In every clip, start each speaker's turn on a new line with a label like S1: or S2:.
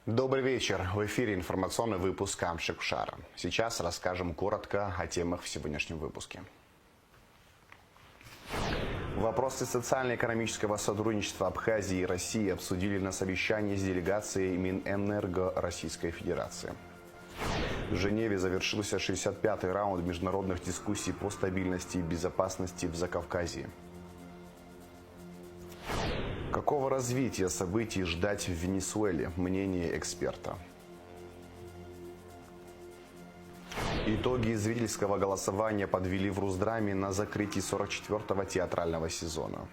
S1: Добрый вечер. В эфире информационный выпуск «Камшик Шара». Сейчас расскажем коротко о темах в сегодняшнем выпуске. Вопросы социально-экономического сотрудничества Абхазии и России обсудили на совещании с делегацией Минэнерго Российской Федерации. В Женеве завершился 65-й раунд международных дискуссий по стабильности и безопасности в Закавказье. Какого развития событий ждать в Венесуэле? Мнение эксперта. Итоги зрительского голосования подвели в Русдраме на закрытии 44-го театрального сезона.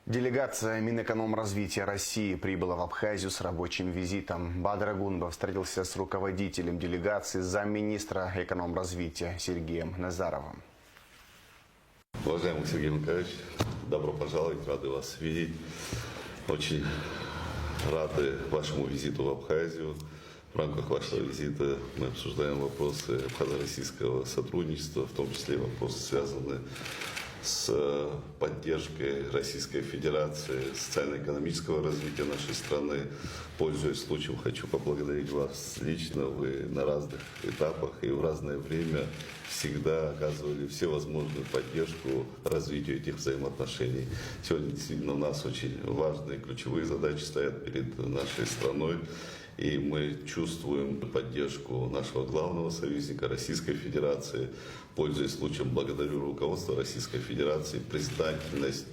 S1: Делегация Минэкономразвития России прибыла в Абхазию с рабочим визитом. Бадыр Агунба встретился с руководителем делегации замминистра экономразвития Сергеем Назаровым.
S2: Уважаемый Сергей Николаевич, добро пожаловать, рады вас видеть. Очень рады вашему визиту в Абхазию. В рамках вашего визита мы обсуждаем вопросы абхазо-российского сотрудничества, в том числе вопросы, связанные с поддержкой Российской Федерации социально-экономического развития нашей страны. Пользуясь случаем, хочу поблагодарить вас лично. Вы на разных этапах и в разное время всегда оказывали всевозможную поддержку развитию этих взаимоотношений. Сегодня действительно у нас очень важные ключевые задачи стоят перед нашей страной. И мы чувствуем поддержку нашего главного союзника Российской Федерации. Пользуясь случаем, благодарю руководство Российской Федерации, признательность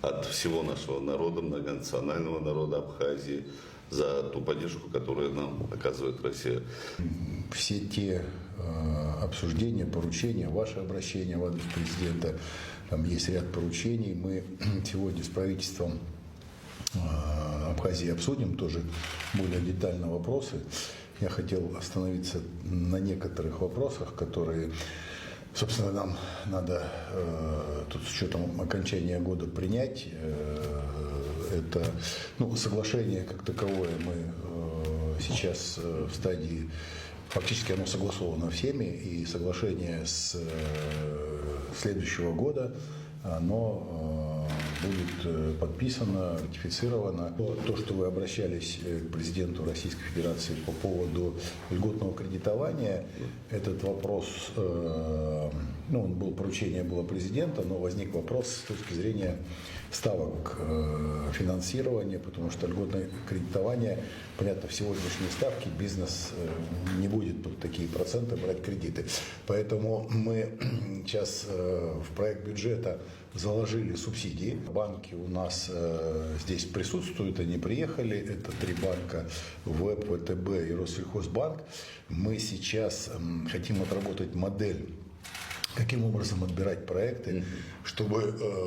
S2: от всего нашего народа, многонационального народа Абхазии, за ту поддержку, которую нам оказывает Россия.
S3: Все те обсуждения, поручения, ваше обращение в адрес президента, там есть ряд поручений. Мы сегодня с правительством Абхазии обсудим тоже более детально вопросы. Я хотел остановиться на некоторых вопросах, которые, собственно, нам надо тут с учетом окончания года принять. Это соглашение как таковое мы сейчас в стадии, фактически оно согласовано всеми, и соглашение с следующего года оно будет подписано, ратифицировано. То, что вы обращались к президенту Российской Федерации по поводу льготного кредитования, этот вопрос, поручение было президента, но возник вопрос с точки зрения ставок финансирования, потому что льготное кредитование, понятно, в сегодняшней ставке бизнес не будет под такие проценты брать кредиты. Поэтому мы сейчас в проект бюджета заложили субсидии. Банки у нас здесь присутствуют, они приехали. Это 3 банка: ВЭБ, ВТБ и Россельхозбанк. Мы сейчас хотим отработать модель, каким образом отбирать проекты, чтобы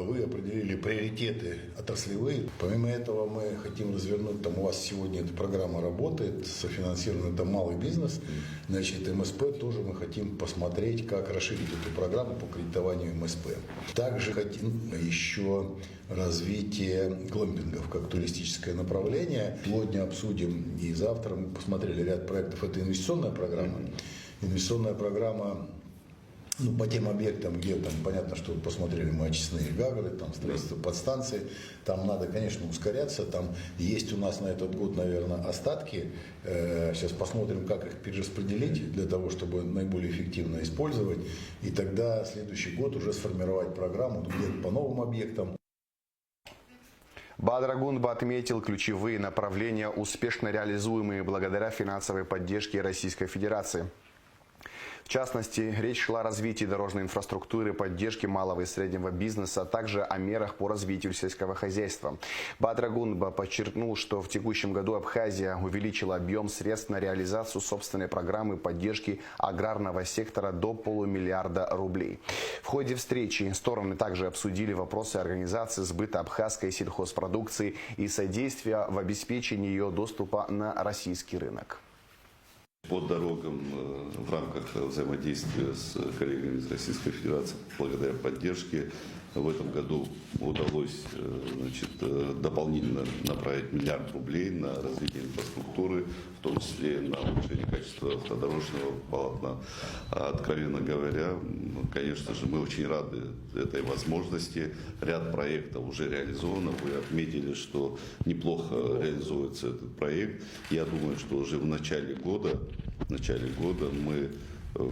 S3: вы определили приоритеты отраслевые. Помимо этого мы хотим развернуть, там у вас сегодня эта программа работает, софинансирован это малый бизнес, значит, МСП тоже мы хотим посмотреть, как расширить эту программу по кредитованию МСП. Также хотим еще развитие глэмпингов как туристическое направление. Сегодня обсудим и завтра мы посмотрели ряд проектов. Это инвестиционная программа. Инвестиционная программа по тем объектам, где там понятно, что посмотрели мы очистные гагры, там строительство подстанции, там надо, конечно, ускоряться, там есть у нас на этот год, наверное, остатки. Сейчас посмотрим, как их перераспределить для того, чтобы наиболее эффективно использовать, и тогда следующий год уже сформировать программу где-то по новым объектам.
S1: Бадыр Агунба отметил ключевые направления, успешно реализуемые благодаря финансовой поддержке Российской Федерации. В частности, речь шла о развитии дорожной инфраструктуры, поддержке малого и среднего бизнеса, а также о мерах по развитию сельского хозяйства. Бадыр Агунба подчеркнул, что в текущем году Абхазия увеличила объем средств на реализацию собственной программы поддержки аграрного сектора до $500 миллиарда рублей. В ходе встречи стороны также обсудили вопросы организации сбыта абхазской сельхозпродукции и содействия в обеспечении ее доступа на российский рынок.
S2: По дорогам в рамках взаимодействия с коллегами из Российской Федерации, благодаря поддержке В этом году удалось дополнительно направить $1 миллиард на развитие инфраструктуры, в том числе на улучшение качества автодорожного полотна. Откровенно говоря, конечно же, мы очень рады этой возможности. Ряд проектов уже реализовано. Вы отметили, что неплохо реализуется этот проект. Я думаю, что уже в начале года мы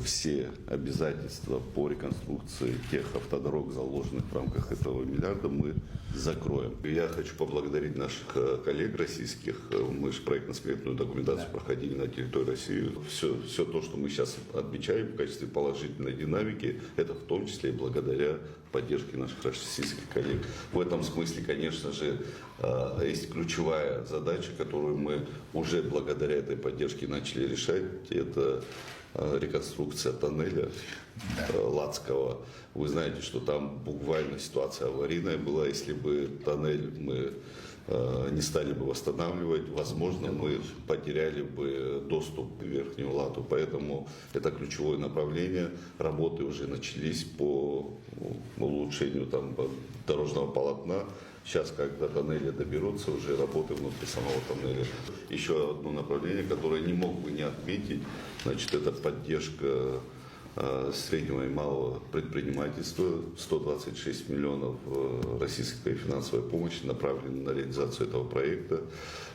S2: все обязательства по реконструкции тех автодорог, заложенных в рамках этого $1 миллиарда, мы закроем. Я хочу поблагодарить наших коллег российских. Мы же проектно-сметную документацию проходили на территории России. Все то, что мы сейчас отмечаем в качестве положительной динамики, это в том числе и благодаря поддержке наших российских коллег. В этом смысле, конечно же, есть ключевая задача, которую мы уже благодаря этой поддержке начали решать. Это реконструкция тоннеля Ладского. Вы знаете, что там буквально ситуация аварийная была. Если бы тоннель мы не стали бы восстанавливать, возможно, мы потеряли бы доступ к Верхнему Лату. Поэтому это ключевое направление. Работы уже начались по улучшению дорожного полотна. Сейчас, когда тоннели доберутся, уже работы внутри самого тоннеля. Еще одно направление, которое не мог бы не отметить, это поддержка среднего и малого предпринимательства. 126 миллионов российской финансовой помощи направлены на реализацию этого проекта.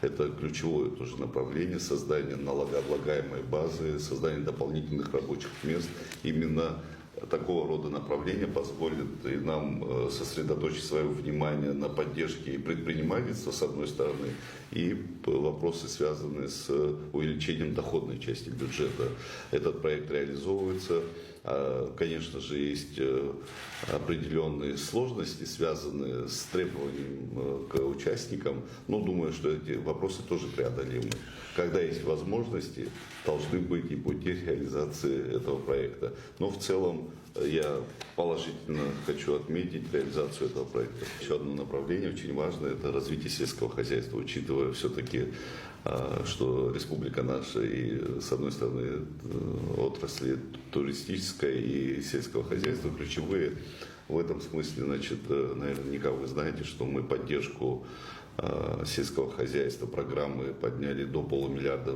S2: Это ключевое тоже направление создания налогооблагаемой базы, создания дополнительных рабочих мест. Именно такого рода направления позволит и нам сосредоточить свое внимание на поддержке и предпринимательства, с одной стороны, и вопросы, связанные с увеличением доходной части бюджета. Этот проект реализовывается. Конечно же, есть определенные сложности, связанные с требованием к участникам, но думаю, что эти вопросы тоже преодолимы. Когда есть возможности, должны быть и пути реализации этого проекта. Но в целом я положительно хочу отметить реализацию этого проекта. Еще одно направление очень важное – это развитие сельского хозяйства, учитывая все-таки, что республика наша и, с одной стороны, отрасли туристической и сельского хозяйства ключевые. В этом смысле, наверняка вы знаете, что мы поддержку сельского хозяйства программы подняли до $500 миллиарда.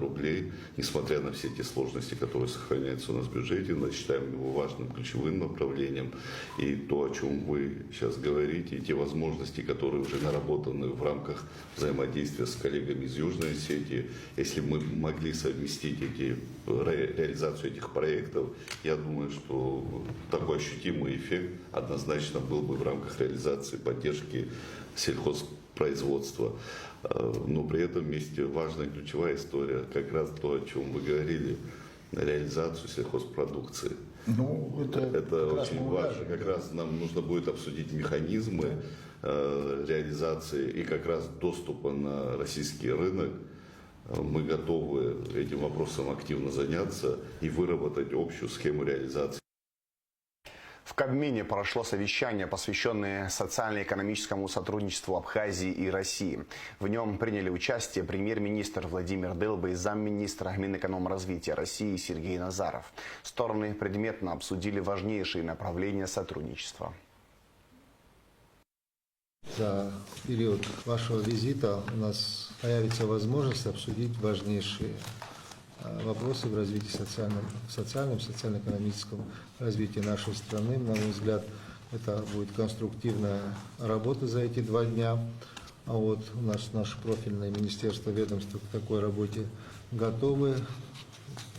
S2: Несмотря на все те сложности, которые сохраняются у нас в бюджете, мы считаем его важным ключевым направлением. И то, о чем вы сейчас говорите, и те возможности, которые уже наработаны в рамках взаимодействия с коллегами из Южной Осетии, если мы могли совместить реализацию этих проектов, я думаю, что такой ощутимый эффект однозначно был бы в рамках реализации поддержки сельхозпроизводства. Но при этом вместе важная ключевая история, как раз то, о чем вы говорили, реализацию сельхозпродукции. Это очень важно. Как раз нам нужно будет обсудить механизмы реализации и как раз доступа на российский рынок. Мы готовы этим вопросом активно заняться и выработать общую схему реализации.
S1: В Кабмине прошло совещание, посвященное социально-экономическому сотрудничеству Абхазии и России. В нем приняли участие премьер-министр Владимир Дылба и замминистра Минэкономразвития России Сергей Назаров. Стороны предметно обсудили важнейшие направления сотрудничества.
S4: За период вашего визита у нас появится возможность обсудить важнейшие вопросы в развитии социально-экономическом развитии нашей страны. На мой взгляд, это будет конструктивная работа за эти 2 дня. Наше профильное министерство, ведомство к такой работе готовы.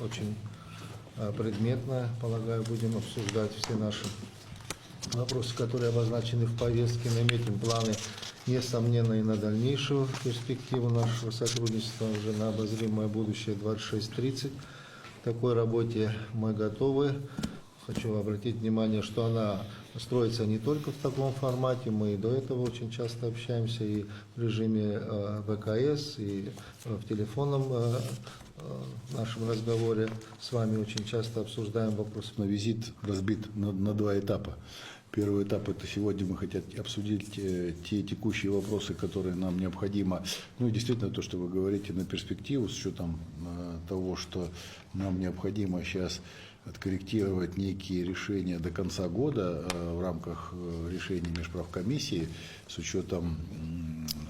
S4: Очень предметно, полагаю, будем обсуждать все наши вопросы, которые обозначены в повестке. Наметим планы, несомненно, и на дальнейшую перспективу нашего сотрудничества уже на обозримое будущее 26-30. К такой работе мы готовы. Хочу обратить внимание, что она строится не только в таком формате. Мы и до этого очень часто общаемся и в режиме ВКС, и в телефонном нашем разговоре с вами очень часто обсуждаем вопросы.
S3: Но визит разбит на 2 этапа. Первый этап – это сегодня мы хотим обсудить те текущие вопросы, которые нам необходимо. И действительно, то, что вы говорите, на перспективу, с учетом того, что нам необходимо сейчас откорректировать некие решения до конца года в рамках решений межправкомиссии с учетом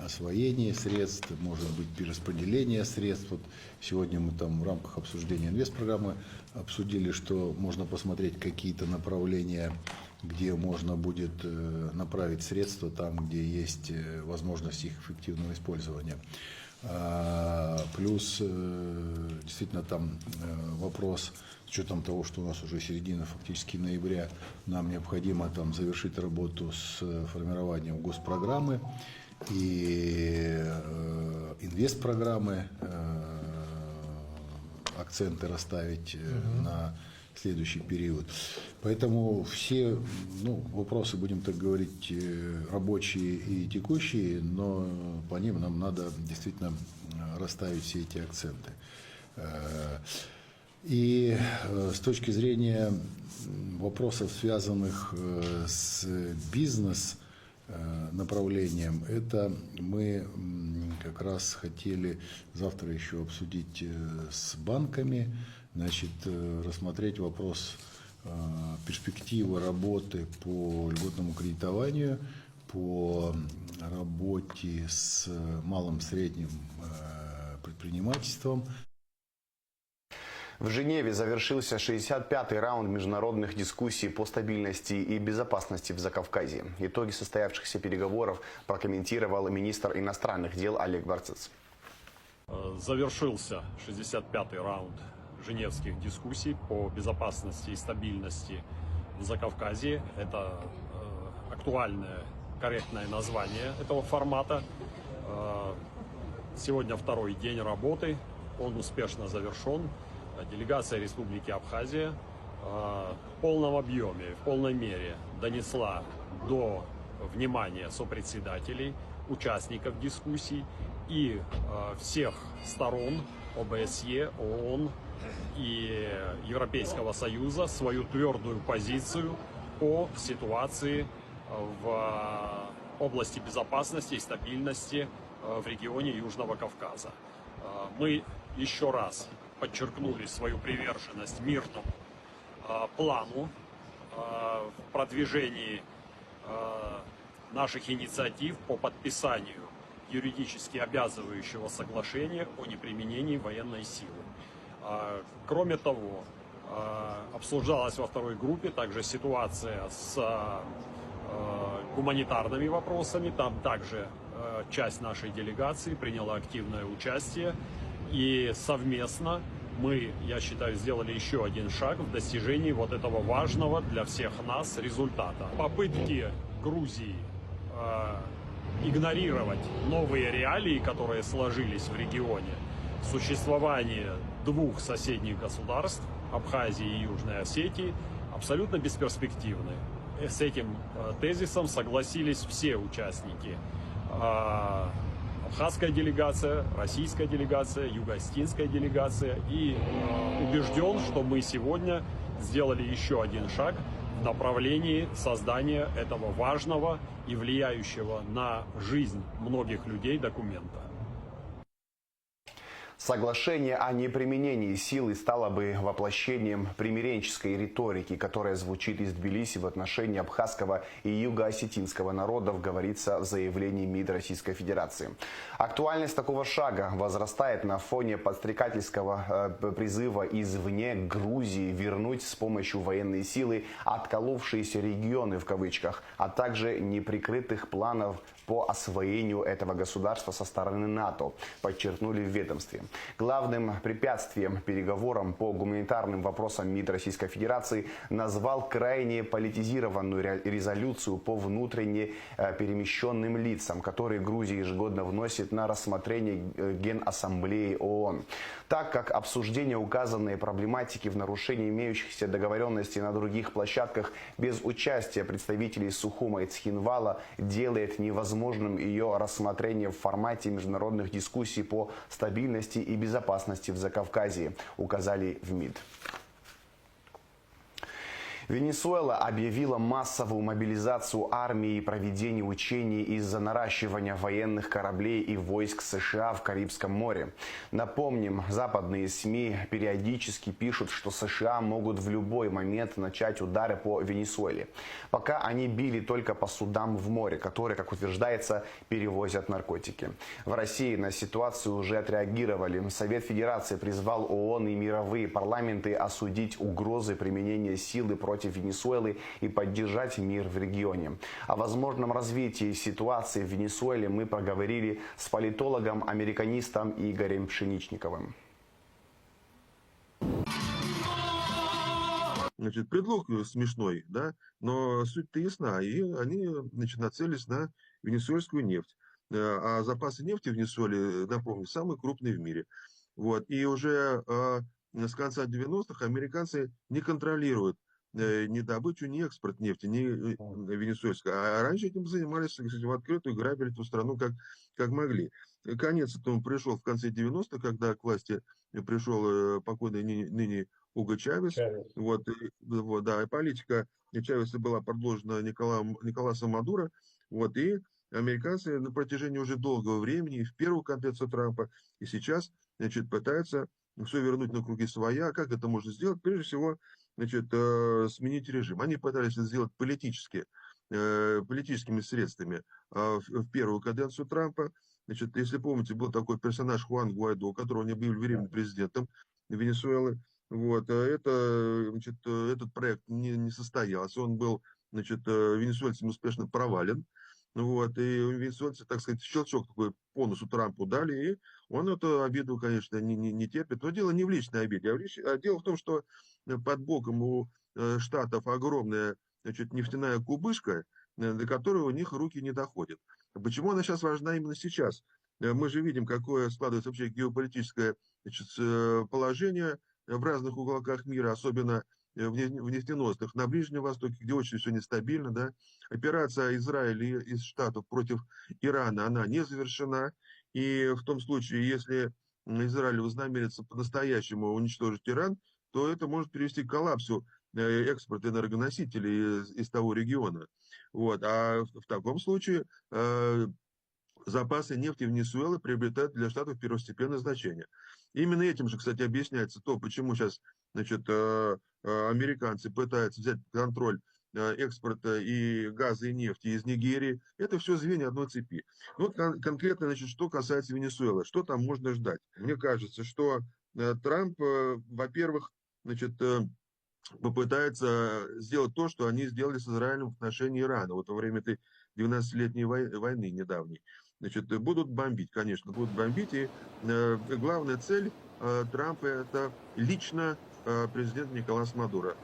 S3: освоения средств, может быть, перераспределения средств. Вот сегодня мы там в рамках обсуждения инвестпрограммы обсудили, что можно посмотреть какие-то направления, где можно будет направить средства там, где есть возможность их эффективного использования. Плюс действительно там вопрос, с учетом того, что у нас уже середина фактически ноября, нам необходимо там завершить работу с формированием госпрограммы и инвестпрограммы, акценты расставить на следующий период. Поэтому все вопросы, будем так говорить, рабочие и текущие, но по ним нам надо действительно расставить все эти акценты. И с точки зрения вопросов, связанных с бизнес-направлением, это мы как раз хотели завтра еще обсудить с банками, значит, рассмотреть вопрос перспективы работы по льготному кредитованию, по работе с малым и средним предпринимательством.
S1: В Женеве завершился 65-й раунд международных дискуссий по стабильности и безопасности в Закавказье. Итоги состоявшихся переговоров прокомментировал министр иностранных дел Олег Барцыц.
S5: Завершился 65-й раунд женевских дискуссий по безопасности и стабильности в Закавказье. Это актуальное, корректное название этого формата. Сегодня второй день работы, он успешно завершен. Делегация Республики Абхазия в полном объеме, в полной мере донесла до внимания сопредседателей, участников дискуссий и всех сторон ОБСЕ, ООН и Европейского Союза свою твердую позицию по ситуации в области безопасности и стабильности в регионе Южного Кавказа. Мы еще раз подчеркнули свою приверженность мирному плану в продвижении наших инициатив по подписанию юридически обязывающего соглашения о неприменении военной силы. Кроме того, обсуждалась во второй группе также ситуация с гуманитарными вопросами. Там также часть нашей делегации приняла активное участие. И совместно мы, я считаю, сделали еще один шаг в достижении вот этого важного для всех нас результата. Попытки Грузии игнорировать новые реалии, которые сложились в регионе, существование двух соседних государств, Абхазии и Южной Осетии, абсолютно бесперспективны. С этим тезисом согласились все участники. Абхазская делегация, российская делегация, юго-осетинская делегация. И убежден, что мы сегодня сделали еще один шаг в направлении создания этого важного и влияющего на жизнь многих людей документа.
S1: Соглашение о неприменении силы стало бы воплощением примиренческой риторики, которая звучит из Тбилиси в отношении абхазского и юго-осетинского народов, говорится в заявлении МИД Российской Федерации. Актуальность такого шага возрастает на фоне подстрекательского призыва извне Грузии вернуть с помощью военной силы «отколовшиеся регионы» в кавычках, а также неприкрытых планов по освоению этого государства со стороны НАТО, подчеркнули в ведомстве. Главным препятствием переговорам по гуманитарным вопросам МИД Российской Федерации назвал крайне политизированную резолюцию по внутренне перемещенным лицам, которые Грузия ежегодно вносит на рассмотрение Генассамблеи ООН. Так как обсуждение указанной проблематики в нарушении имеющихся договоренностей на других площадках без участия представителей Сухума и Цхинвала делает невозможным ее рассмотрение в формате международных дискуссий по стабильности и безопасности в Закавказье, указали в МИД. Венесуэла объявила массовую мобилизацию армии и проведение учений из-за наращивания военных кораблей и войск США в Карибском море. Напомним, западные СМИ периодически пишут, что США могут в любой момент начать удары по Венесуэле. Пока они били только по судам в море, которые, как утверждается, перевозят наркотики. В России на ситуацию уже отреагировали. Совет Федерации призвал ООН и мировые парламенты осудить угрозы применения силы против Венесуэлы и поддержать мир в регионе. О возможном развитии ситуации в Венесуэле мы проговорили с политологом-американистом Игорем Пшеничниковым.
S6: Значит, предлог смешной, да, но суть-то ясна. И они, значит, нацелились на венесуэльскую нефть. А запасы нефти в Венесуэле, напомню, самые крупные в мире. Вот. И уже с конца 90-х американцы не контролируют ни добычу, ни экспорт нефти, ни венесуэльской. А раньше этим занимались, кстати, в открытую, грабили эту страну как могли. Конец этому пришел в конце 90-х, когда к власти пришел покойный ныне Уго Чавес. Вот, да, и политика Чавеса была продолжена Николасом Мадуро. Вот, и американцы на протяжении уже долгого времени, и в первую каденцию Трампа, и сейчас, значит, пытаются все вернуть на круги своя. Как это можно сделать? Прежде всего, значит, сменить режим. Они пытались это сделать политическими средствами в первую каденцию Трампа. Значит, если помните, был такой персонаж Хуан Гуайдо, которого они объявили временным президентом Венесуэлы. Вот, значит, этот проект не состоялся. Он был, значит, венесуэльцами успешно провален. Вот, и венесуэльцы, так сказать, щелчок такой по носу Трампу дали, и он эту обиду, конечно, не терпит. Но дело не в личной обиде, а дело в том, что под боком у Штатов огромная, значит, нефтяная кубышка, до которой у них руки не доходят. Почему она сейчас важна именно сейчас? Мы же видим, какое складывается вообще геополитическое, значит, положение в разных уголках мира, особенно в нефтеносных, на Ближнем Востоке, где очень все нестабильно, да. Операция Израиля из Штатов против Ирана, она не завершена, и в том случае, если Израиль вознамерится по-настоящему уничтожить Иран, то это может привести к коллапсу экспорта энергоносителей из того региона. Вот. А в таком случае запасы нефти Венесуэлы приобретают для Штатов первостепенное значение. Именно этим же, кстати, объясняется то, почему сейчас, значит, американцы пытаются взять контроль экспорта и газа, и нефти из Нигерии. Это все звенья одной цепи. Вот конкретно, значит, что касается Венесуэлы, что там можно ждать? Мне кажется, что Трамп, во-первых, значит, попытается сделать то, что они сделали с Израилем в отношении Ирана, вот во время этой 12-летней войны недавней. Значит, будут бомбить, конечно, будут бомбить. И главная цель Трампа – это лично президент Николас Мадуро.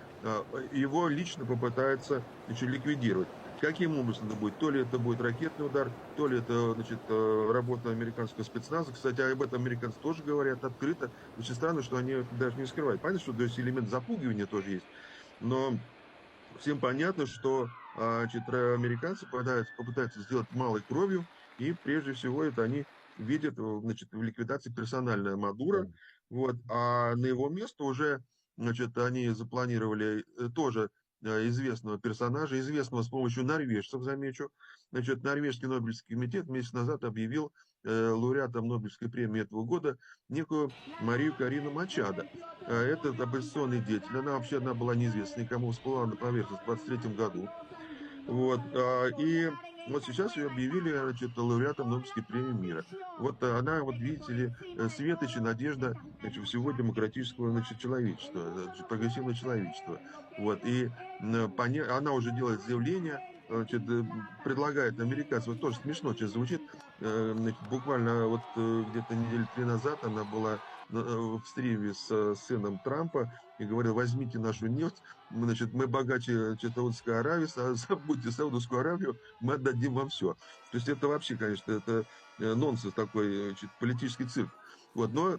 S6: Его лично попытаются, значит, ликвидировать. Каким образом это будет? То ли это будет ракетный удар, то ли это, значит, работа американского спецназа. Кстати, об этом американцы тоже говорят открыто. Очень странно, что они это даже не скрывают. Понятно, что то есть элемент запугивания тоже есть. Но всем понятно, что, значит, американцы попытаются сделать малой кровью. И прежде всего это они видят, значит, в ликвидации персональная Мадуро. Вот, а на его место уже, значит, они запланировали тоже известного персонажа, известного с помощью норвежцев, замечу. Значит, Норвежский Нобелевский комитет месяц назад объявил лауреатом Нобелевской премии этого года некую Марию Карину Мачадо. Это оппозиционный деятель. Она была неизвестна никому, всплыла на поверхность в 23 году. Вот, и вот сейчас ее объявили, значит, лауреатом Нобелевской премии мира. Вот она, вот видите ли, светоч и надежда, значит, всего демократического, значит, человечества, прогрессивного человечества. Вот, и она уже делает заявление, значит, предлагает американцам, вот тоже смешно сейчас звучит, значит, буквально вот где-то недели 3 назад она была в стриме с сыном Трампа и говорил: возьмите нашу нефть, значит, мы богаче, значит, Саудовской Аравии, забудьте Саудовскую Аравию, мы отдадим вам все. То есть это вообще, конечно, это нонсенс такой, значит, политический цирк. Вот, но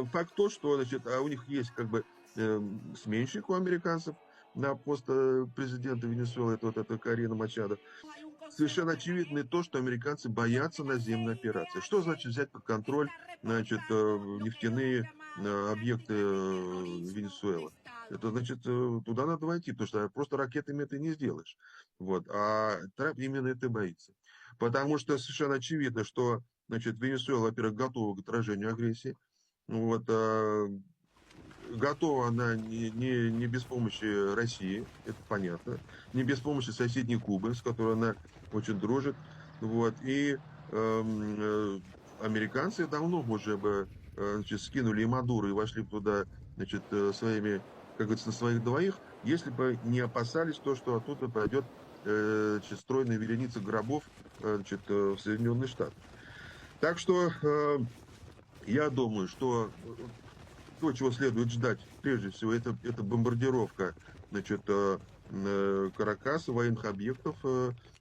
S6: факт то, что, значит, у них есть как бы сменщик у американцев на пост президента Венесуэлы, это вот эта Карина Мачадо. Совершенно очевидно то, что американцы боятся наземной операции. Что значит взять под контроль, значит, нефтяные объекты Венесуэлы. Это значит, туда надо войти, потому что просто ракетами это не сделаешь. Вот. А Трамп именно это боится. Потому что совершенно очевидно, что значит, Венесуэла, во-первых, готова к отражению агрессии. Вот, готова она не без помощи России, это понятно, не без помощи соседней Кубы, с которой она очень дружит. Вот, и американцы давно уже бы значит, скинули и Мадуро и вошли бы туда значит, своими, как говорится, на своих двоих, если бы не опасались то, что оттуда пойдет значит, стройная вереница гробов значит, в Соединенные Штаты. Так что я думаю, что то, чего следует ждать, прежде всего, это бомбардировка значит, Каракаса, военных объектов.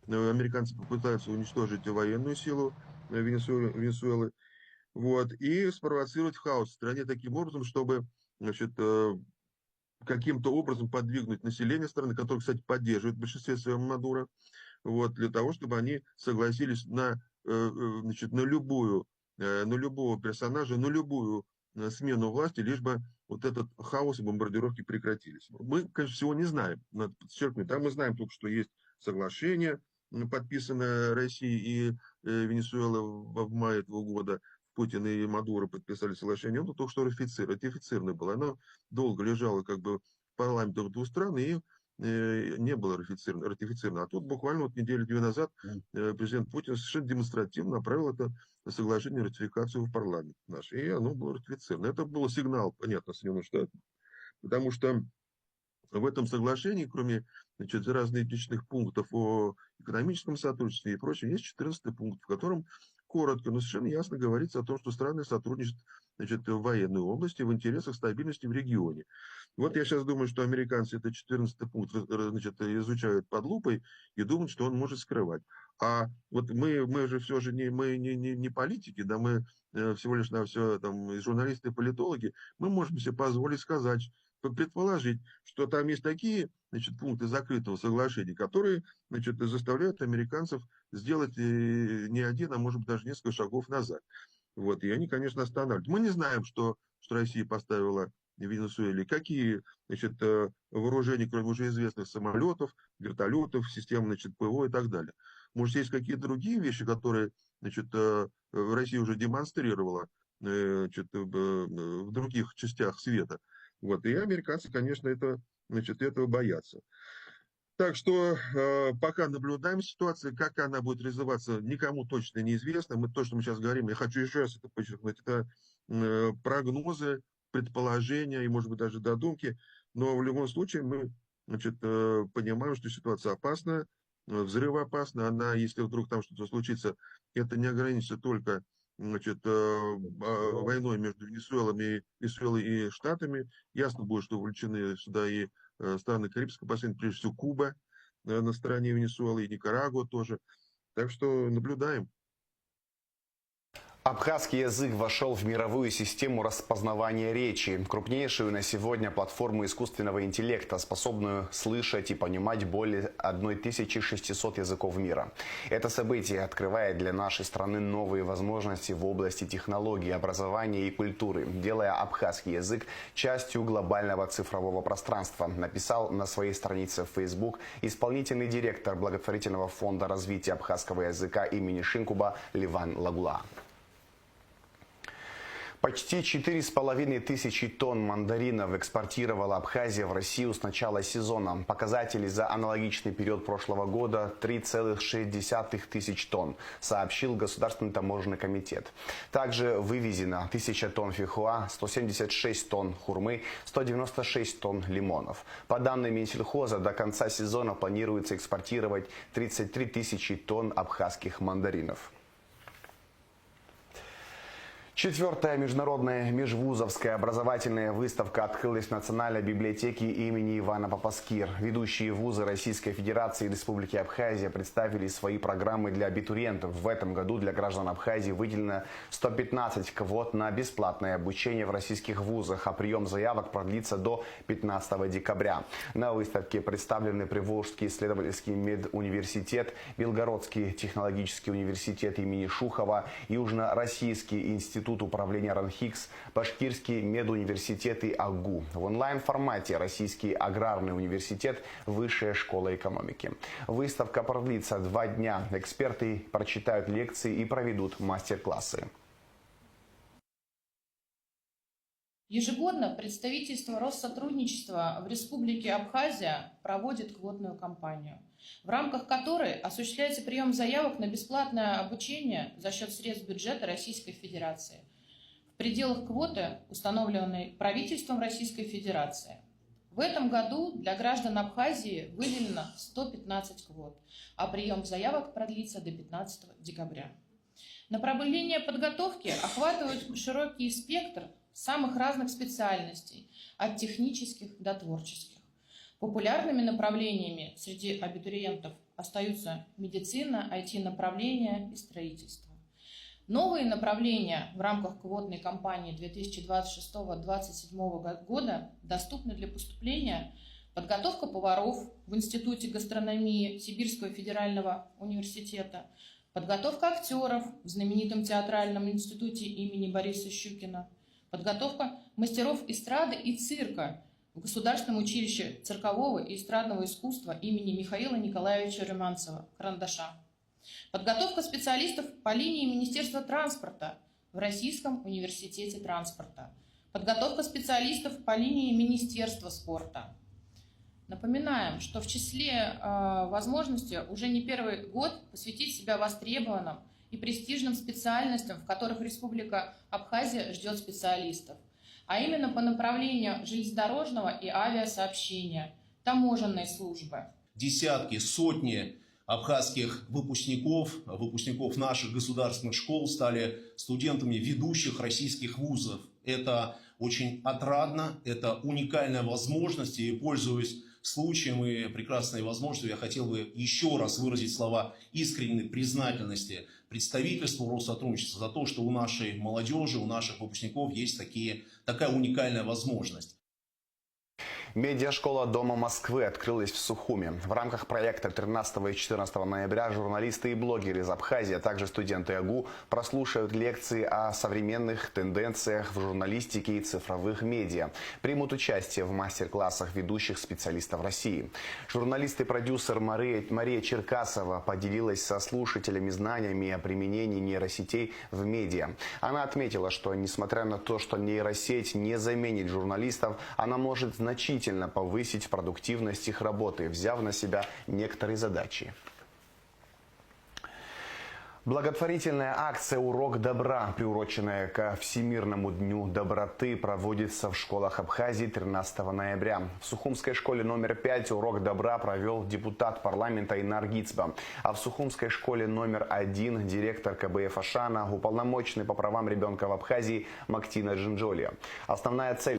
S6: Американцы попытаются уничтожить военную силу Венесуэлы. Вот, и спровоцировать хаос в стране таким образом, чтобы значит, каким-то образом подвигнуть население страны, которое, кстати, поддерживает в большинстве своем Мадуро, вот, для того, чтобы они согласились значит, на любого персонажа, на любую смену власти, лишь бы вот этот хаос и бомбардировки прекратились. Мы, конечно, всего не знаем, надо подчеркнуть. Там мы знаем только, что есть соглашение, подписанное Россией и Венесуэлой в мае этого года. Путин и Мадуро подписали соглашение, оно только что ратифицировано было. Оно долго лежало как бы в парламентах двух стран и не было ратифицировано. А тут буквально вот неделю-две назад президент Путин совершенно демонстративно направил это соглашение, ратификацию в парламент наш. И оно было ратифицировано. Это был сигнал, понятно, Соединенных Штатов. Потому что в этом соглашении, кроме значит, различных пунктов о экономическом сотрудничестве и прочем, есть 14 пункт, в котором коротко, но совершенно ясно говорится о том, что страны сотрудничают значит, в военной области в интересах стабильности в регионе. Вот я сейчас думаю, что американцы этот 14 пункт значит, изучают под лупой и думают, что он может скрывать. А вот мы же все же не политики, да, мы всего лишь на все там журналисты и политологи, мы можем себе позволить сказать, предположить, что там есть такие значит, пункты закрытого соглашения, которые значит, заставляют американцев сделать не один, а может быть даже несколько шагов назад. Вот, и они, конечно, останавливают. Мы не знаем, что Россия поставила в Венесуэле, какие значит, вооружения, кроме уже известных самолетов, вертолетов, систем значит, ПВО и так далее. Может, есть какие-то другие вещи, которые значит, Россия уже демонстрировала значит, в других частях света. Вот, и американцы, конечно, значит, этого боятся. Так что пока наблюдаем ситуацию, как она будет развиваться, никому точно неизвестно. То, что мы сейчас говорим, я хочу еще раз это подчеркнуть, это прогнозы, предположения и, может быть, даже додумки. Но в любом случае мы значит, понимаем, что ситуация опасна, взрывоопасна. Она, если вдруг там что-то случится, это не ограничится только значит, войной между Венесуэлой и Штатами. Ясно будет, что вовлечены сюда и страны Карибского бассейна, прежде всего Куба на стороне Венесуэлы и Никарагуа тоже. Так что наблюдаем.
S1: Абхазский язык вошел в мировую систему распознавания речи, крупнейшую на сегодня платформу искусственного интеллекта, способную слышать и понимать более 1600 языков мира. Это событие открывает для нашей страны новые возможности в области технологий, образования и культуры, делая абхазский язык частью глобального цифрового пространства, написал на своей странице в Facebook исполнительный директор благотворительного фонда развития абхазского языка имени Шинкуба Ливан Лагула. Почти 4500 тонн мандаринов экспортировала Абхазия в Россию с начала сезона. Показатели за аналогичный период прошлого года 3,6 тысяч тонн, сообщил Государственный таможенный комитет. Также вывезено 1000 тонн фихуа, 176 тонн хурмы, 196 тонн лимонов. По данным Минсельхоза, до конца сезона планируется экспортировать 33 тысячи тонн абхазских мандаринов. 4-я международная межвузовская образовательная выставка открылась в Национальной библиотеке имени Ивана Папаскир. Ведущие вузы Российской Федерации и Республики Абхазия представили свои программы для абитуриентов. В этом году для граждан Абхазии выделено 115 квот на бесплатное обучение в российских вузах, а прием заявок продлится до 15 декабря. На выставке представлены Приволжский исследовательский медуниверситет, Белгородский технологический университет имени Шухова, Южно-Российский институт Институт управления РАНХИКС, Башкирский медуниверситет и АГУ. В онлайн-формате Российский аграрный университет, Высшая школа экономики. Выставка продлится 2 дня. Эксперты прочитают лекции и проведут мастер-классы.
S7: Ежегодно представительство Россотрудничества в Республике Абхазия проводит квотную кампанию, в рамках которой осуществляется прием заявок на бесплатное обучение за счет средств бюджета Российской Федерации в пределах квоты, установленной правительством Российской Федерации. В этом году для граждан Абхазии выделено 115 квот, а прием заявок продлится до 15 декабря. Направления подготовки охватывают широкий спектр самых разных специальностей, от технических до творческих. Популярными направлениями среди абитуриентов остаются медицина, IT-направления и строительство. Новые направления в рамках квотной кампании 2026-2027 года доступны для поступления: подготовка поваров в Институте гастрономии Сибирского федерального университета, подготовка актеров в знаменитом театральном институте имени Бориса Щукина, подготовка мастеров эстрады и цирка в Государственном училище циркового и эстрадного искусства имени Михаила Николаевича Румянцева, Карандаша, подготовка специалистов по линии Министерства транспорта в Российском университете транспорта, подготовка специалистов по линии Министерства спорта. Напоминаем, что в числе возможностей уже не первый год посвятить себя востребованным и престижным специальностям, в которых Республика Абхазия ждет специалистов, а именно по направлению железнодорожного и авиасообщения, таможенной службы.
S8: Десятки, сотни абхазских выпускников наших государственных школ стали студентами ведущих российских вузов. Это очень отрадно, это уникальная возможность, и, пользуясь случаем и прекрасной возможностью, я хотел бы еще раз выразить слова искренней признательности представительству Россотрудничества за то, что у нашей молодежи, у наших выпускников есть такая уникальная возможность.
S1: Медиашкола Дома Москвы открылась в Сухуми. В рамках проекта 13 и 14 ноября журналисты и блогеры из Абхазии, а также студенты АГУ прослушают лекции о современных тенденциях в журналистике и цифровых медиа. Примут участие в мастер-классах ведущих специалистов России. Журналист и продюсер Мария Черкасова поделилась со слушателями знаниями о применении нейросетей в медиа. Она отметила, что несмотря на то, что нейросеть не заменит журналистов, она может значительно повысить продуктивность их работы, взяв на себя некоторые задачи. Благотворительная акция «Урок добра», приуроченная ко Всемирному дню доброты, проводится в школах Абхазии 13 ноября. В Сухумской школе номер 5 «Урок добра» провел депутат парламента Инар Гицба, а в Сухумской школе номер 1 директор КБФ Ашана, уполномоченный по правам ребенка в Абхазии Мактина Джинджолия. Основная цель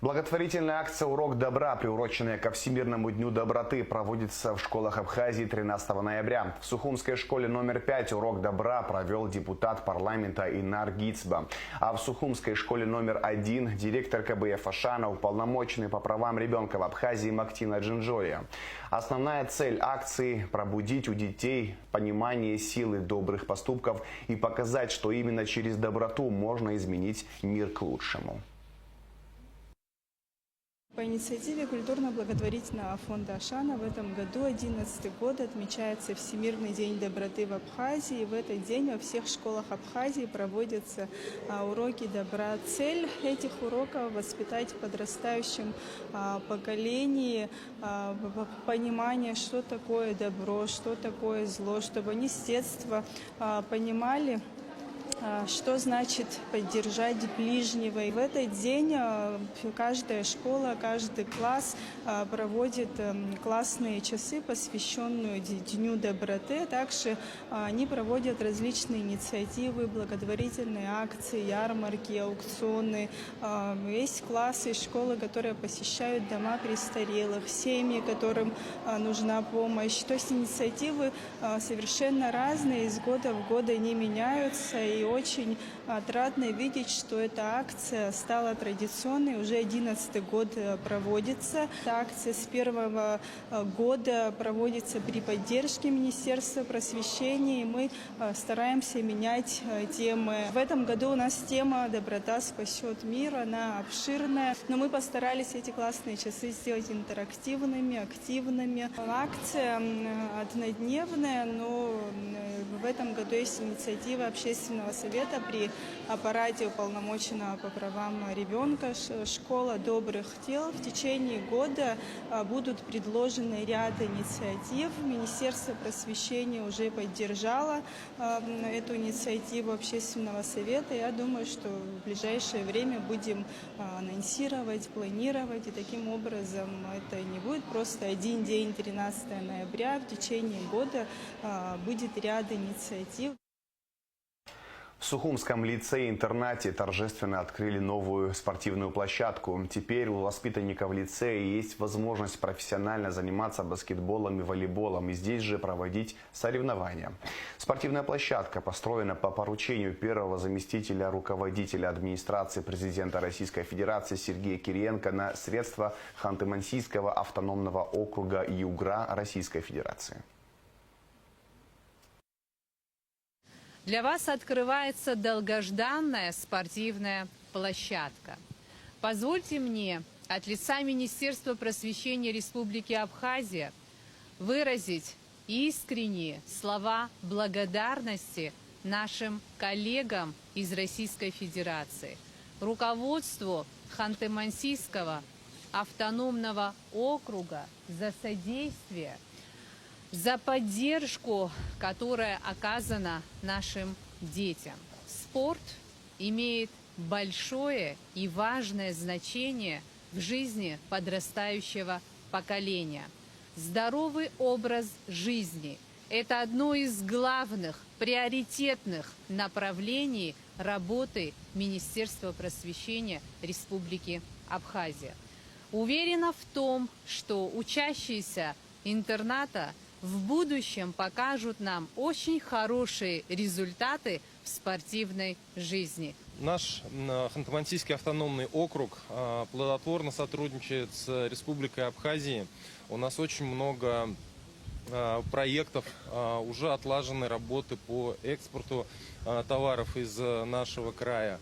S1: Благотворительная акция «Урок добра», приуроченная ко Всемирному дню доброты, проводится в школах Абхазии 13 ноября. В Сухумской школе номер 5 «Урок добра» провел депутат парламента Инар Гицба, а в Сухумской школе номер 1 директор КБФ Ашана, уполномоченный по правам ребенка в Абхазии Мактина Джинджолия. Основная цель акции – пробудить у детей понимание силы добрых поступков и показать, что именно через доброту можно изменить мир к лучшему.
S9: По инициативе культурно-благотворительного фонда Ашана в этом году, 11-й год, отмечается Всемирный день доброты в Абхазии. И в этот день во всех школах Абхазии проводятся уроки добра. Цель этих уроков – воспитать в подрастающем поколении понимание, что такое добро, что такое зло, чтобы они с детства понимали, что значит поддержать ближнего. И в этот день каждая школа, каждый класс проводит классные часы, посвященные Дню доброты. Также они проводят различные инициативы, благотворительные акции, ярмарки, аукционы. Есть классы и школы, которые посещают дома престарелых, семьи, которым нужна помощь. То есть инициативы совершенно разные, из года в год они меняются, и очень отрадно видеть, что эта акция стала традиционной, уже 11-й год проводится. Эта акция с первого года проводится при поддержке Министерства просвещения, и мы стараемся менять темы. В этом году у нас тема «Доброта спасет мир», она обширная, но мы постарались эти классные часы сделать интерактивными, активными. Акция однодневная, но в этом году есть инициатива Общественного совета при аппарате уполномоченного по правам ребенка «Школа добрых дел». В течение года будут предложены ряд инициатив. Министерство просвещения уже поддержало эту инициативу Общественного совета. Я думаю, что в ближайшее время будем анонсировать, планировать, и таким образом это не будет просто один день, 13 ноября. В течение года будет ряд инициатив.
S1: В Сухумском лицее-интернате торжественно открыли новую спортивную площадку. Теперь у воспитанников лицея есть возможность профессионально заниматься баскетболом и волейболом, и здесь же проводить соревнования. Спортивная площадка построена по поручению первого заместителя руководителя администрации президента Российской Федерации Сергея Кириенко на средства Ханты-Мансийского автономного округа Югра Российской Федерации.
S10: Для вас открывается долгожданная спортивная площадка. Позвольте мне от лица Министерства просвещения Республики Абхазия выразить искренние слова благодарности нашим коллегам из Российской Федерации, руководству Ханты-Мансийского автономного округа за содействие, за поддержку, которая оказана нашим детям. Спорт имеет большое и важное значение в жизни подрастающего поколения. Здоровый образ жизни – это одно из главных, приоритетных направлений работы Министерства просвещения Республики Абхазия. Уверена в том, что учащиеся интерната в будущем покажут нам очень хорошие результаты в спортивной жизни.
S11: Наш Ханты-Мансийский автономный округ плодотворно сотрудничает с Республикой Абхазия. У нас очень много проектов, уже отлажены работы по экспорту товаров из нашего края.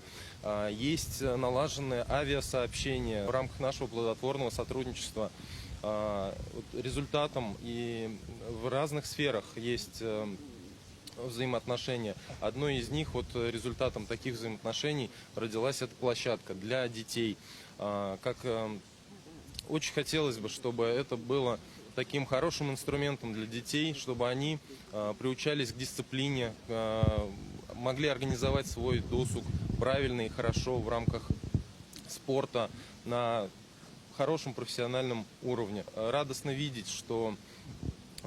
S11: Есть налажены авиасообщения в рамках нашего плодотворного сотрудничества. Результатом и в разных сферах есть взаимоотношения. Одно из них, результатом таких взаимоотношений родилась эта площадка для детей. Очень хотелось бы, чтобы это было таким хорошим инструментом для детей, чтобы они приучались к дисциплине, могли организовать свой досуг правильно и хорошо в рамках спорта на хорошем профессиональном уровне. Радостно видеть, что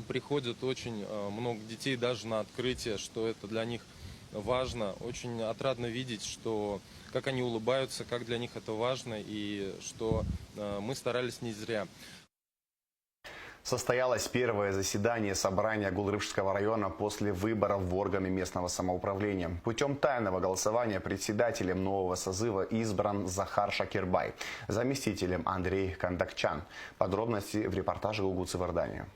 S11: приходит очень много детей даже на открытие, что это для них важно. Очень отрадно видеть, что как они улыбаются, как для них это важно, и что мы старались не зря.
S1: Состоялось первое заседание собрания Гулрыбшского района после выборов в органы местного самоуправления. Путем тайного голосования председателем нового созыва избран Захар Шакирбай, заместителем Андрей Кандакчан. Подробности в репортаже Гугуцы Вардания.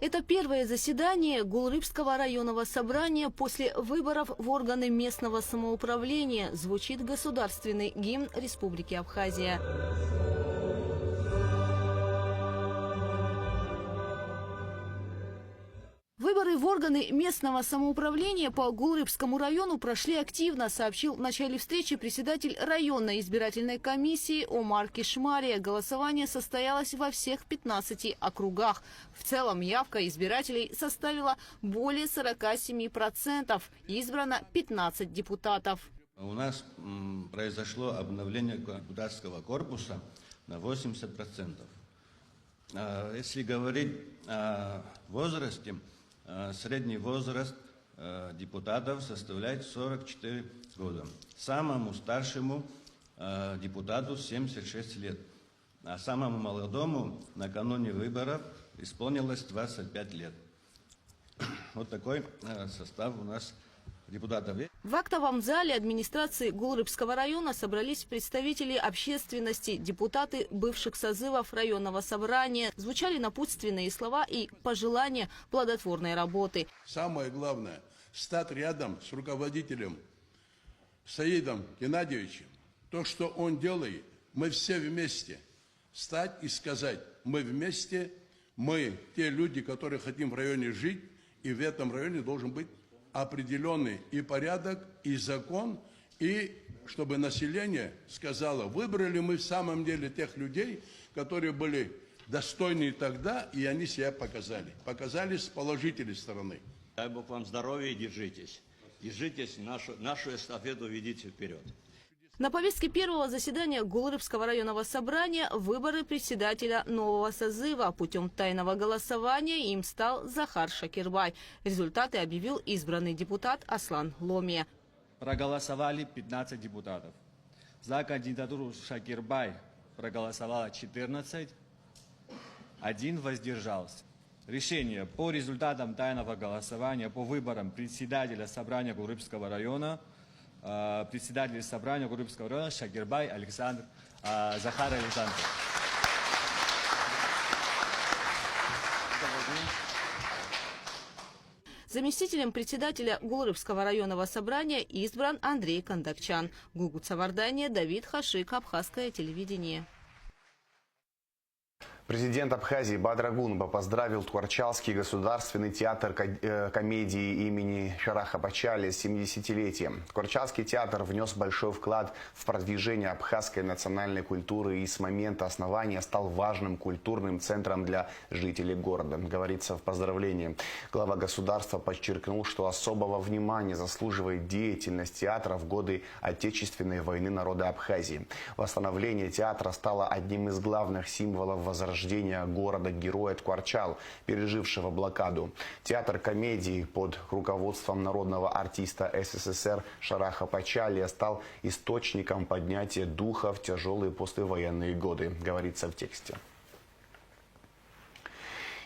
S12: Это первое заседание Гулрыбского районного собрания после выборов в органы местного самоуправления. Звучит государственный гимн Республики Абхазия. Выборы в органы местного самоуправления по Гулрыбскому району прошли активно, сообщил в начале встречи председатель районной избирательной комиссии Омар Кишмария. Голосование состоялось во всех 15 округах. В целом явка избирателей составила более 47%. Избрано 15 депутатов.
S13: У нас произошло обновление депутатского корпуса на 80%. Если говорить о возрасте, средний возраст депутатов составляет 44 года. Самому старшему депутату 76 лет, а самому молодому накануне выборов исполнилось 25 лет. Вот такой состав у нас депутатов.
S12: В актовом зале администрации Гулрыбского района собрались представители общественности, депутаты бывших созывов районного собрания. Звучали напутственные слова и пожелания плодотворной работы.
S14: Самое главное – стать рядом с руководителем Саидом Геннадьевичем. То, что он делает, мы все вместе. Стать и сказать, мы вместе, мы те люди, которые хотим в районе жить, и в этом районе должен быть определенный и порядок, и закон, и чтобы население сказало, выбрали мы в самом деле тех людей, которые были достойны тогда, и они себя показали. Показали с положительной стороны.
S15: Дай Бог вам здоровья и держитесь. Держитесь, нашу эстафету ведите вперед.
S12: На повестке первого заседания Гулрыбского районного собрания выборы председателя нового созыва. Путем тайного голосования им стал Захар Шакирбай. Результаты объявил избранный депутат Аслан Ломия.
S16: Проголосовали 15 депутатов. За кандидатуру Шакирбай проголосовало 14, 1 воздержался. Решение по результатам тайного голосования по выборам председателя собрания Гулрыбского района председатель собрания Гулрыбского района Шакирбай Александр Захар Александрович.
S12: Заместителем председателя Гулрыбского районного собрания избран Андрей Кондакчан. Гугут Савардания, Давид Хашик, Абхазское телевидение.
S1: Президент Абхазии Бадрагунба поздравил Ткварчалский государственный театр комедии имени Шараха Пачали с 70-летием. Ткварчалский театр внес большой вклад в продвижение абхазской национальной культуры и с момента основания стал важным культурным центром для жителей города, говорится в поздравлении. Глава государства подчеркнул, что особого внимания заслуживает деятельность театра в годы Отечественной войны народа Абхазии. Восстановление театра стало одним из главных символов возрождения города-героя Ткварчал, пережившего блокаду. Театр комедии под руководством народного артиста СССР Шараха Пачали стал источником поднятия духа в тяжелые послевоенные годы, говорится в тексте.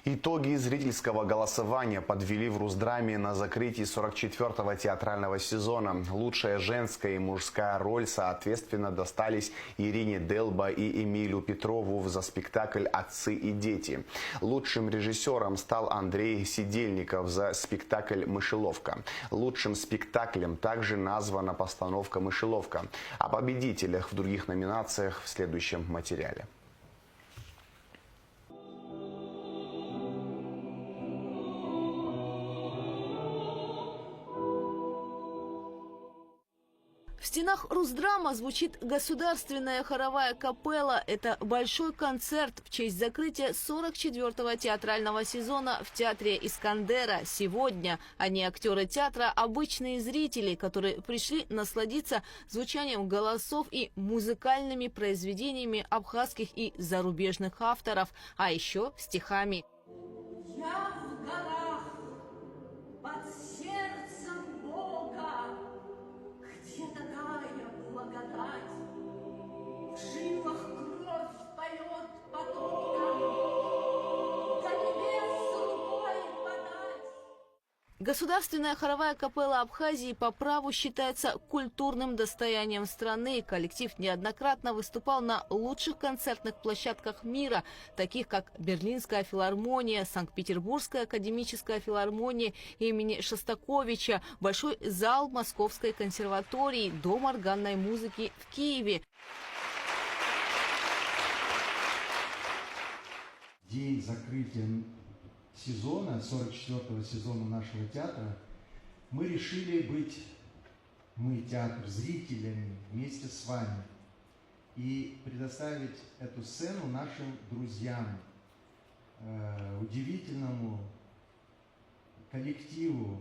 S1: Итоги зрительского голосования подвели в Русдраме на закрытии 44-го театрального сезона. Лучшая женская и мужская роль соответственно достались Ирине Делба и Эмилю Петрову за спектакль «Отцы и дети». Лучшим режиссером стал Андрей Сидельников за спектакль «Мышеловка». Лучшим спектаклем также названа постановка «Мышеловка». О победителях в других номинациях в следующем материале.
S12: В стенах Русдрама звучит государственная хоровая капелла. Это большой концерт в честь закрытия 44-го театрального сезона в театре Искандера. Сегодня они, актеры театра, обычные зрители, которые пришли насладиться звучанием голосов и музыкальными произведениями абхазских и зарубежных авторов, а еще стихами.
S17: Я в горах, под сердцем Бога, где такая благодать, в жилах кровь поет потоком, до небес рукой подать.
S12: Государственная хоровая капелла Абхазии по праву считается культурным достоянием страны. Коллектив неоднократно выступал на лучших концертных площадках мира, таких как Берлинская филармония, Санкт-Петербургская академическая филармония имени Шостаковича, Большой зал Московской консерватории, Дом органной музыки в Киеве.
S18: День закрытия сезона, 44-го сезона нашего театра, мы решили быть, мы, театр, зрителями вместе с вами и предоставить эту сцену нашим друзьям, удивительному коллективу,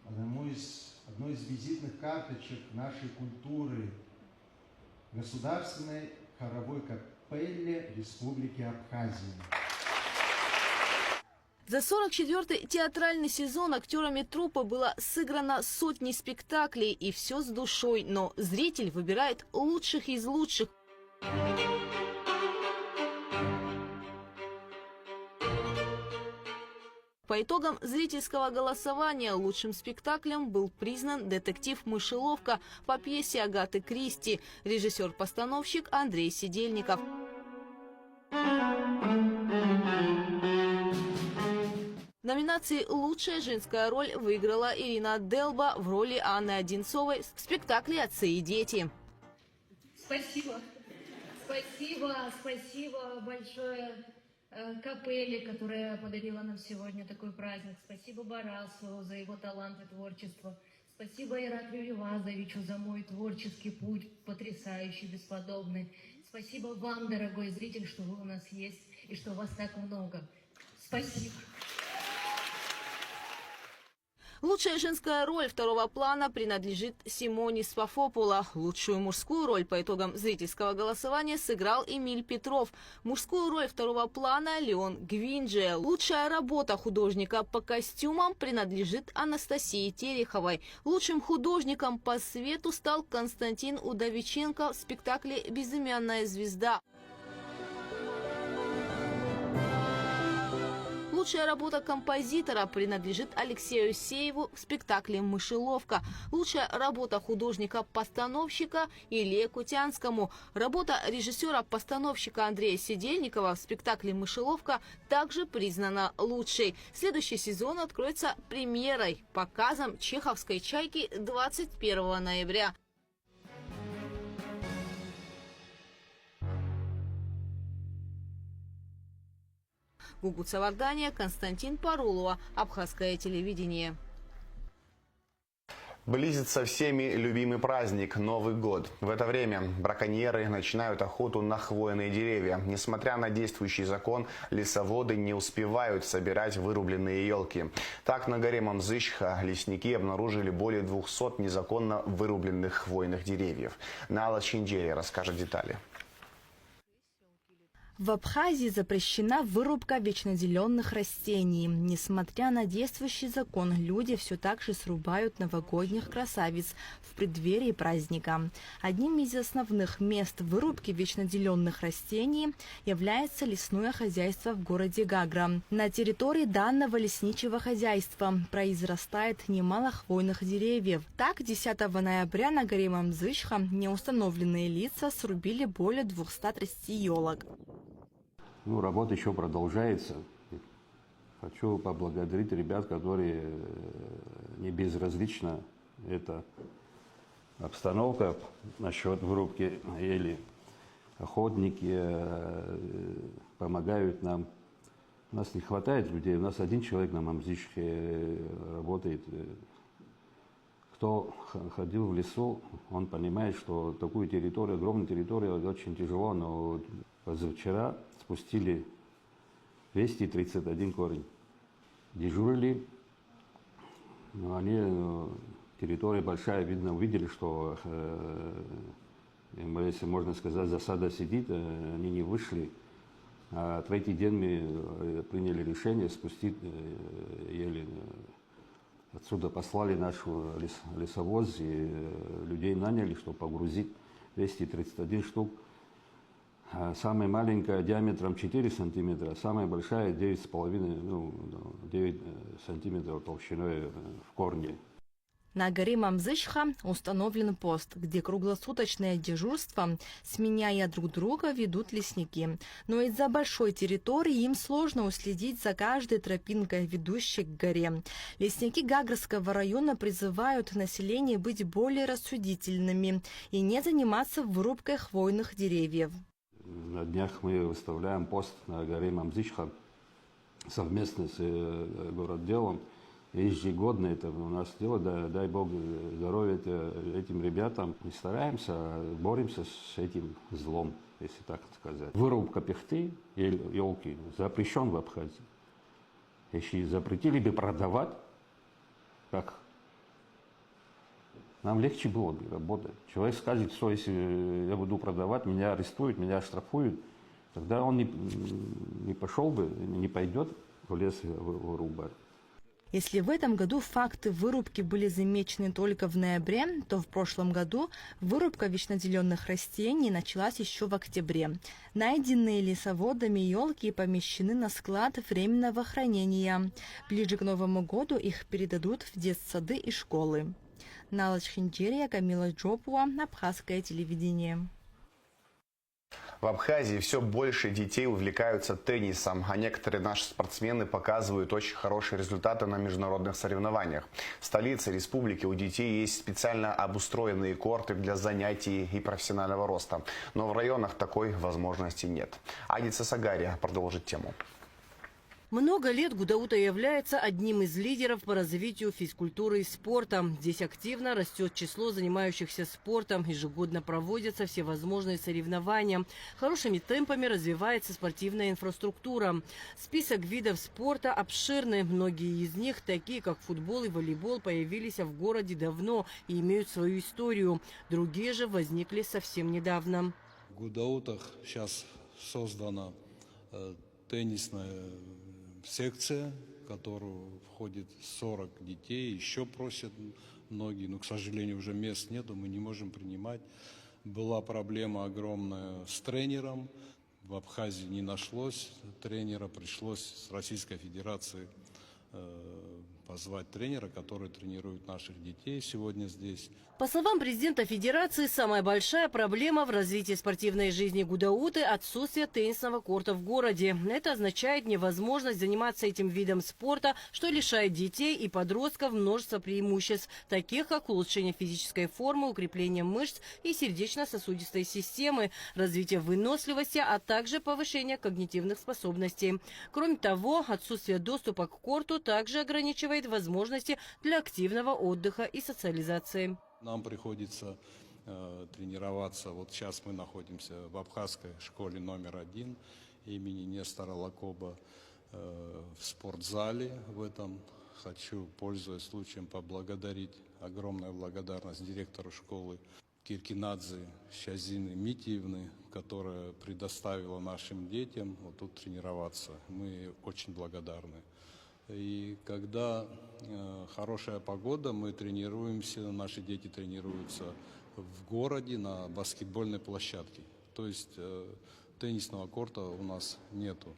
S18: одной из визитных карточек нашей культуры, Государственной хоровой капелле Республики Абхазия.
S12: За 44-й театральный сезон актерами труппы было сыграно сотни спектаклей, и все с душой, но зритель выбирает лучших из лучших. По итогам зрительского голосования лучшим спектаклем был признан «Детектив Мышеловка» по пьесе Агаты Кристи, режиссер-постановщик Андрей Сидельников. В номинации «Лучшая женская роль» выиграла Ирина Делба в роли Анны Одинцовой в спектакле «Отцы и дети».
S19: Спасибо. Спасибо большое капелле, которая подарила нам сегодня такой праздник. Спасибо Барасу за его талант и творчество. Спасибо Ираклию Ивазовичу за мой творческий путь, потрясающий, бесподобный. Спасибо вам, дорогой зритель, что вы у нас есть и что вас так много. Спасибо.
S12: Лучшая женская роль второго плана принадлежит Симоне Спафопула. Лучшую мужскую роль по итогам зрительского голосования сыграл Эмиль Петров. Мужскую роль второго плана Леон Гвинджи. Лучшая работа художника по костюмам принадлежит Анастасии Тереховой. Лучшим художником по свету стал Константин Удовиченко в спектакле «Безымянная звезда». Лучшая работа композитора принадлежит Алексею Сееву в спектакле «Мышеловка». Лучшая работа художника-постановщика Илье Кутянскому. Работа режиссера-постановщика Андрея Сидельникова в спектакле «Мышеловка» также признана лучшей. Следующий сезон откроется премьерой, показом чеховской «Чайки» 21 ноября. Гугут Савардания, Константин Парулова, Абхазское телевидение.
S1: Близится всеми любимый праздник – Новый год. В это время браконьеры начинают охоту на хвойные деревья. Несмотря на действующий закон, лесоводы не успевают собирать вырубленные елки. Так, на горе Мамзыщха лесники обнаружили более 200 незаконно вырубленных хвойных деревьев. Нала Чинджери расскажет детали.
S20: В Абхазии запрещена вырубка вечнозеленых растений. Несмотря на действующий закон, люди все так же срубают новогодних красавиц в преддверии праздника. Одним из основных мест вырубки вечнозеленых растений является лесное хозяйство в городе Гагра. На территории данного лесничего хозяйства произрастает немало хвойных деревьев. Так, 10 ноября на горе Мамзыщха неустановленные лица срубили более 230 елок.
S21: Работа еще продолжается. Хочу поблагодарить ребят, которые не безразлична эта обстановка насчет вырубки ели. Охотники помогают нам. У нас не хватает людей, у нас один человек на Мамзыщхе работает. Кто ходил в лесу, он понимает, что такую территорию, огромную территорию, очень тяжело, но позавчера спустили 231 корень. Дежурили, они, территория большая, видно, увидели, что, если можно сказать, засада сидит, они не вышли. А третий день мы приняли решение спустить еле. Отсюда послали нашу лесовоз, и людей наняли, чтобы погрузить 231 штук. Самая маленькая диаметром 4 сантиметра, самая большая 9,5, 9 сантиметров толщиной в корне.
S20: На горе Мамзыщха установлен пост, где круглосуточное дежурство, сменяя друг друга, ведут лесники. Но из-за большой территории им сложно уследить за каждой тропинкой, ведущей к горе. Лесники Гагрского района призывают население быть более рассудительными и не заниматься вырубкой хвойных деревьев.
S21: На днях мы выставляем пост на горе Мамзыщха. совместно с городделом. Ежегодно это у нас дело, дай Бог здоровья этим ребятам. И стараемся, боремся с этим злом, если так сказать. Вырубка пихты, елки, запрещен в Абхазии. Если запретили бы продавать, как нам легче было бы работать. Человек скажет, что если я буду продавать, меня арестуют, меня оштрафуют, тогда он не пошел бы, не пойдет в лес вырубать.
S20: Если в этом году факты вырубки были замечены только в ноябре, то в прошлом году вырубка вечнонаделенных растений началась еще в октябре. Найденные лесоводами елки помещены на склад временного хранения. Ближе к Новому году их передадут в детсады и школы. Нала Чхинджерия, Камила Джопуа, Абхазское телевидение.
S1: В Абхазии все больше детей увлекаются теннисом, а некоторые наши спортсмены показывают очень хорошие результаты на международных соревнованиях. В столице республики у детей есть специально обустроенные корты для занятий и профессионального роста, но в районах такой возможности нет. Адица Сагария продолжит тему.
S2: Много лет Гудаута является одним из лидеров по развитию физкультуры и спорта. Здесь активно растет число занимающихся спортом, ежегодно проводятся всевозможные соревнования. Хорошими темпами развивается спортивная инфраструктура. Список видов спорта обширный. Многие из них, такие как футбол и волейбол, появились в городе давно и имеют свою историю. Другие же возникли совсем недавно.
S22: В Гудаутах сейчас создана теннисная секция, в которую входит 40 детей. Еще просят многие, но, к сожалению, уже мест нету, мы не можем принимать. Была проблема огромная с тренером. В Абхазии не нашлось тренера, пришлось с Российской Федерации позвать тренера, который тренирует наших детей сегодня здесь.
S2: По словам президента Федерации, самая большая проблема в развитии спортивной жизни Гудауты – отсутствие теннисного корта в городе. Это означает невозможность заниматься этим видом спорта, что лишает детей и подростков множества преимуществ, таких как улучшение физической формы, укрепление мышц и сердечно-сосудистой системы, развитие выносливости, а также повышение когнитивных способностей. Кроме того, отсутствие доступа к корту также ограничивает возможности для активного отдыха и социализации.
S22: Нам приходится тренироваться. Вот сейчас мы находимся в Абхазской школе номер 1 имени Нестора Лакоба в спортзале. В этом хочу, пользуясь случаем, поблагодарить, огромная благодарность директору школы Киркинадзе Щазины Митиевны, которая предоставила нашим детям вот тут тренироваться. Мы очень благодарны. И когда хорошая погода, мы тренируемся, наши дети тренируются в городе на баскетбольной площадке. То есть теннисного корта у нас нету.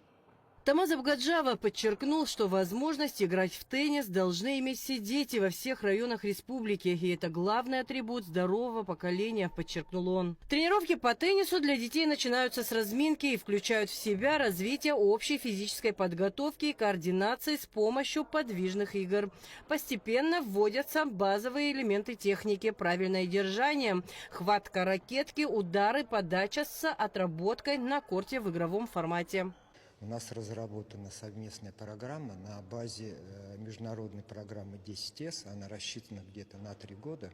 S2: Тамаз Абгаджава подчеркнул, что возможность играть в теннис должны иметь все дети во всех районах республики. И это главный атрибут здорового поколения, подчеркнул он. Тренировки по теннису для детей начинаются с разминки и включают в себя развитие общей физической подготовки и координации с помощью подвижных игр. Постепенно вводятся базовые элементы техники: правильное держание, хватка ракетки, удары, подача с отработкой на корте в игровом формате.
S23: У нас разработана совместная программа на базе международной программы 10С. Она рассчитана где-то на 3 года.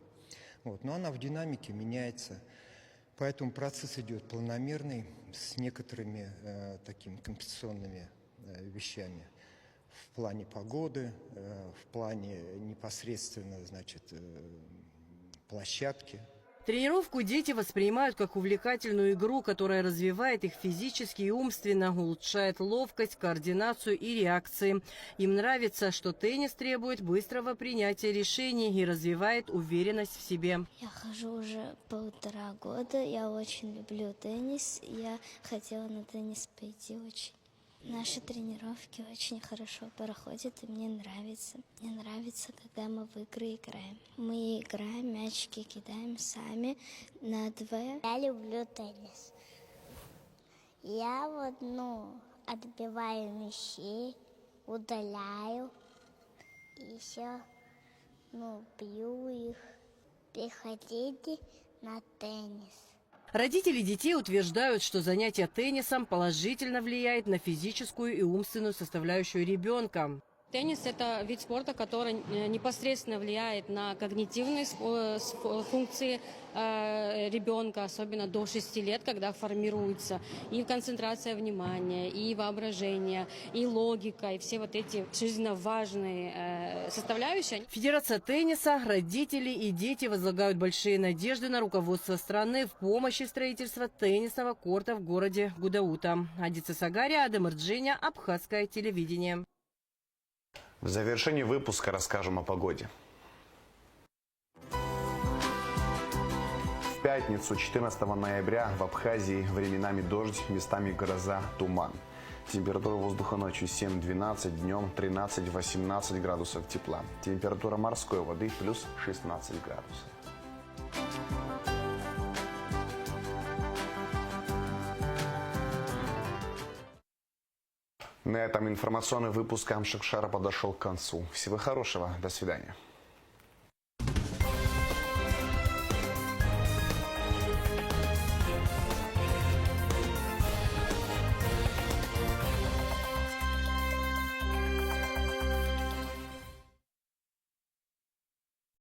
S23: Но она в динамике меняется. Поэтому процесс идет планомерный, с некоторыми такими компенсационными вещами. В плане погоды, в плане непосредственно, площадки.
S2: Тренировку дети воспринимают как увлекательную игру, которая развивает их физически и умственно, улучшает ловкость, координацию и реакции. Им нравится, что теннис требует быстрого принятия решений и развивает уверенность в себе.
S24: Я хожу уже 1,5 года, я очень люблю теннис, я хотела на теннис пойти очень. Наши тренировки очень хорошо проходят, и мне нравится. Мне нравится, когда мы в игры играем. Мы играем, мячики кидаем сами на 2.
S25: Я люблю теннис. Я отбиваю мячи, удаляю, и еще, бью их. Приходите на теннис.
S2: Родители детей утверждают, что занятие теннисом положительно влияет на физическую и умственную составляющую ребенка.
S3: Теннис – это вид спорта, который непосредственно влияет на когнитивные функции ребенка, особенно до 6 лет, когда формируется и концентрация внимания, и воображение, и логика, и все вот эти жизненно важные составляющие.
S2: Федерация тенниса, родители и дети возлагают большие надежды на руководство страны в помощи строительства теннисного корта в городе Гудаута. Адица Сагария, Адам Ирджиня, Абхазское телевидение.
S1: В завершении выпуска расскажем о погоде. В пятницу, 14 ноября, в Абхазии временами дождь, местами гроза, туман. Температура воздуха ночью 7-12, днем 13-18 градусов тепла. Температура морской воды плюс 16 градусов. На этом информационный выпуск Амшакшара подошел к концу. Всего хорошего. До свидания.